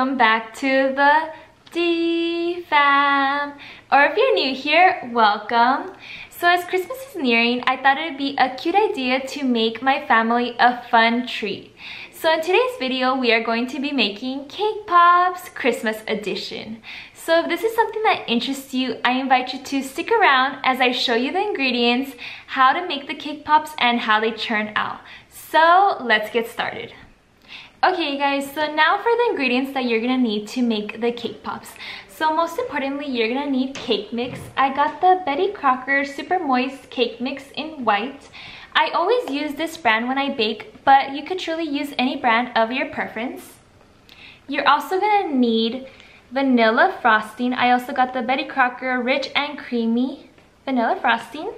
welcome back to the D fam, or if you're new here, welcome. So as Christmas is nearing, I thought it would be a cute idea to make my family a fun treat. So in today's video, we are going to be making cake pops Christmas edition. So if this is something that interests you, I invite you to stick around as I show you the ingredients, how to make the cake pops, and how they turn out. So let's get started. Okay guys, so now for the ingredients that you're gonna need to make the cake pops. So most importantly, you're gonna need cake mix. I got the Crocker Super Moist Cake Mix in white. I always use this brand when I bake, but you could truly use any brand of your preference. You're also gonna need vanilla frosting. I also got the Crocker Rich and Creamy Vanilla Frosting.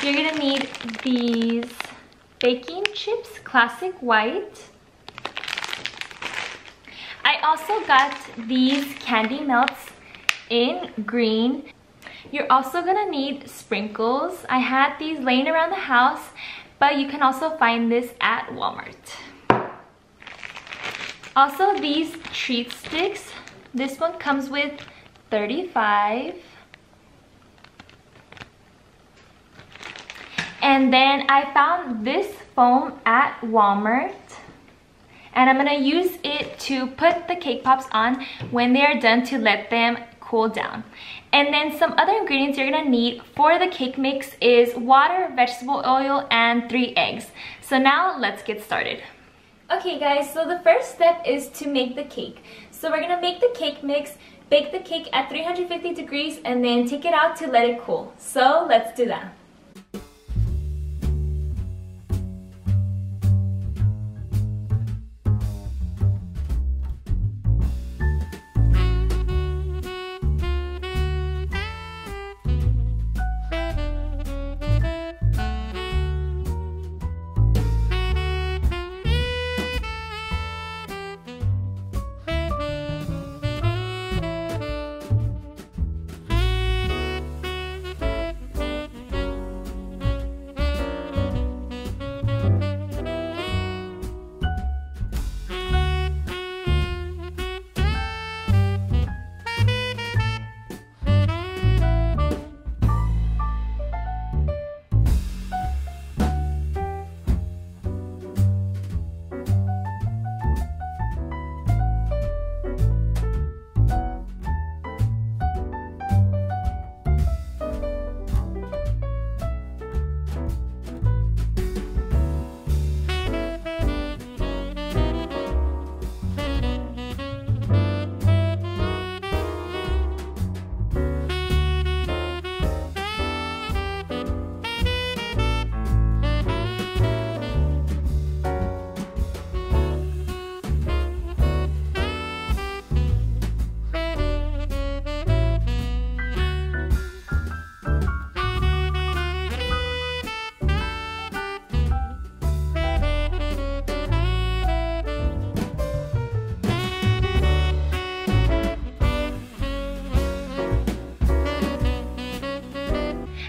You're gonna need these baking chips, classic white. I also got these candy melts in green. You're also gonna need sprinkles. I had these laying around the house, but you can also find this at Walmart. Also these treat sticks. This one comes with 35. And then I found this foam at Walmart, and I'm gonna use it to put the cake pops on when they are done to let them cool down. And then some other ingredients you're gonna need for the cake mix is water, vegetable oil, and 3 eggs. So now let's get started. Okay guys, so the first step is to make the cake. So we're gonna make the cake mix, bake the cake at 350 degrees, and then take it out to let it cool. So let's do that.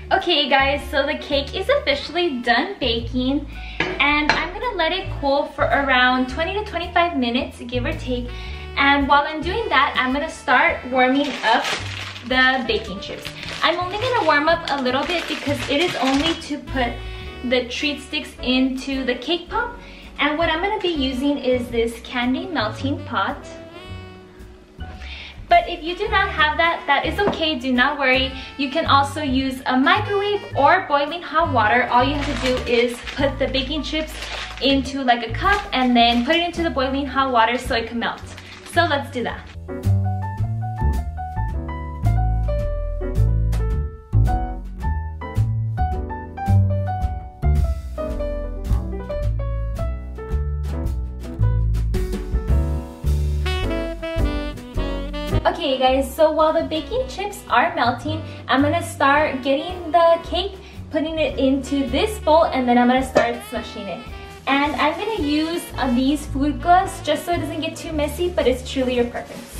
Okay guys, so the cake is officially done baking, and I'm gonna let it cool for around 20 to 25 minutes, give or take. And while I'm doing that, I'm gonna start warming up the baking chips. I'm only gonna warm up a little bit because it is only to put the treat sticks into the cake pop. And what I'm gonna be using is this candy melting pot. But if you do not have that, that is okay, do not worry. You can also use a microwave or boiling hot water. All you have to do is put the baking chips into like a cup and then put it into the boiling hot water so it can melt. So let's do that. Okay guys, so while the baking chips are melting, I'm gonna start getting the cake, putting it into this bowl, and then I'm gonna start smushing it. And I'm gonna use these food gloves just so it doesn't get too messy, but it's truly your preference.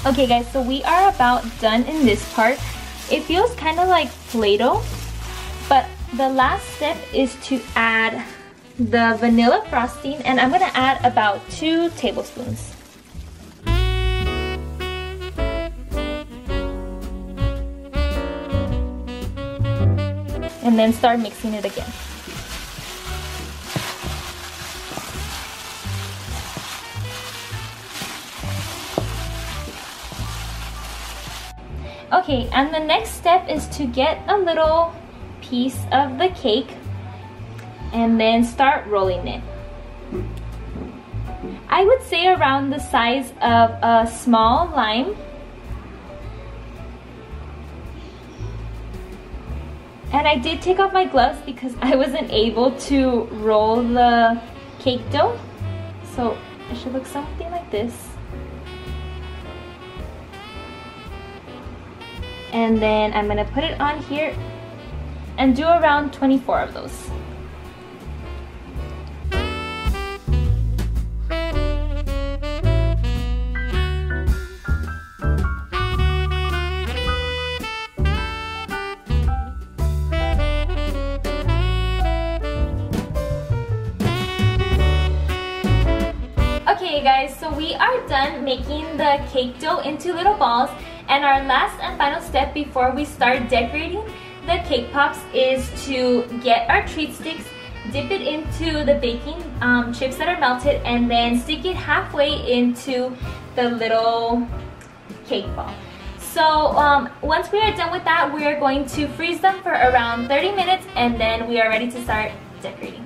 Okay guys, so we are about done in this part. It feels kind of like Play-Doh, but the last step is to add the vanilla frosting, and I'm gonna add about 2 tablespoons. And then start mixing it again. Okay, and the next step is to get a little piece of the cake and then start rolling it. I would say around the size of a small lime. And I did take off my gloves because I wasn't able to roll the cake dough. So it should look something like this. And then I'm gonna put it on here and do around 24 of those. Okay guys, so we are done making the cake dough into little balls, and our last and final step before we start decorating the cake pops is to get our treat sticks, dip it into the baking chips that are melted, and then stick it halfway into the little cake ball. So once we are done with that, we are going to freeze them for around 30 minutes, and then we are ready to start decorating.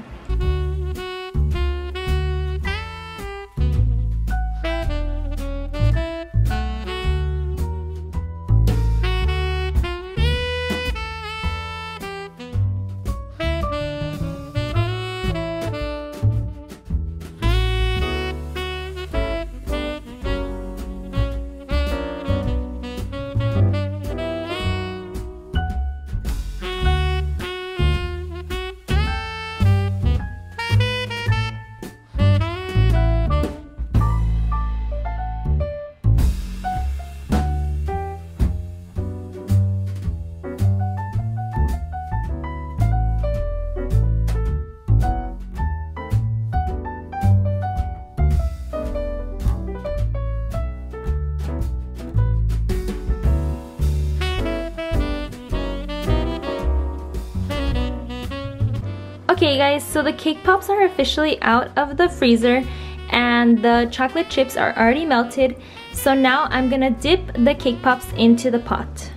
Okay guys, so the cake pops are officially out of the freezer and the chocolate chips are already melted. So now I'm gonna dip the cake pops into the pot.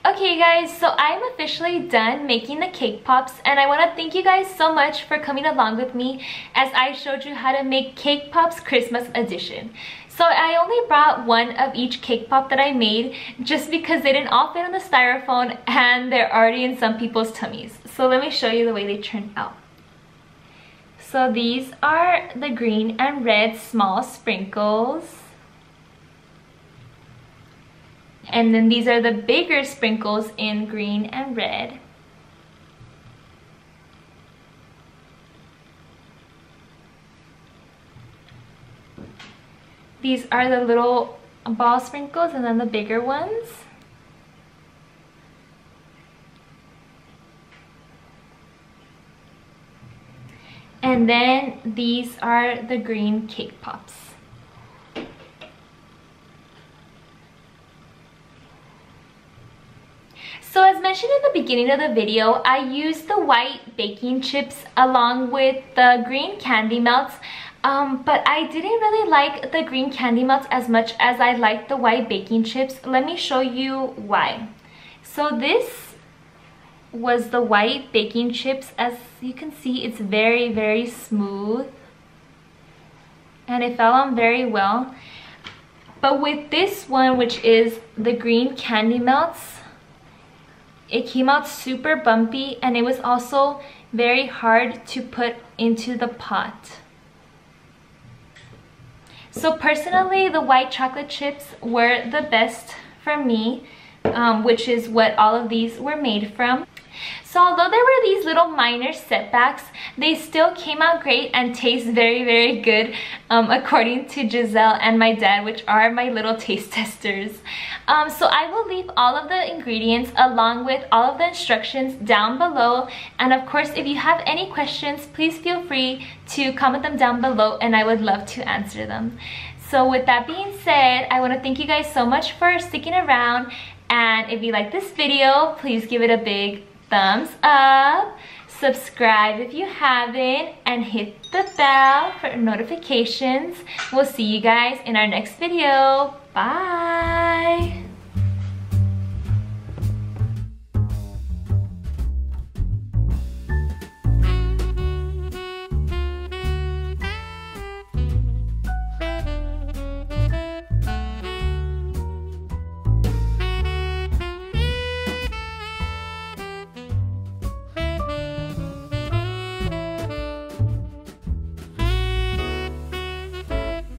Okay guys, so I'm officially done making the cake pops, and I want to thank you guys so much for coming along with me as I showed you how to make cake pops Christmas edition. So I only brought one of each cake pop that I made just because they didn't all fit on the styrofoam and they're already in some people's tummies. So let me show you the way they turned out. So these are the green and red small sprinkles. And then these are the bigger sprinkles in green and red. These are the little ball sprinkles and then the bigger ones. And then these are the green cake pops. So as mentioned in the beginning of the video, I used the white baking chips along with the green candy melts. But I didn't really like the green candy melts as much as I liked the white baking chips. Let me show you why. So this was the white baking chips. As you can see, it's very, very smooth. And it fell on very well. But with this one, which is the green candy melts, it came out super bumpy, and it was also very hard to put into the pot. So personally, the white chocolate chips were the best for me, which is what all of these were made from. So although there were these little minor setbacks, they still came out great and taste very, very good, according to Giselle and my dad, which are my little taste testers. So I will leave all of the ingredients along with all of the instructions down below. And of course, if you have any questions, please feel free to comment them down below and I would love to answer them. So with that being said, I want to thank you guys so much for sticking around. And if you like this video, please give it a big thumbs up, subscribe if you haven't, and hit the bell for notifications. We'll see you guys in our next video. Bye!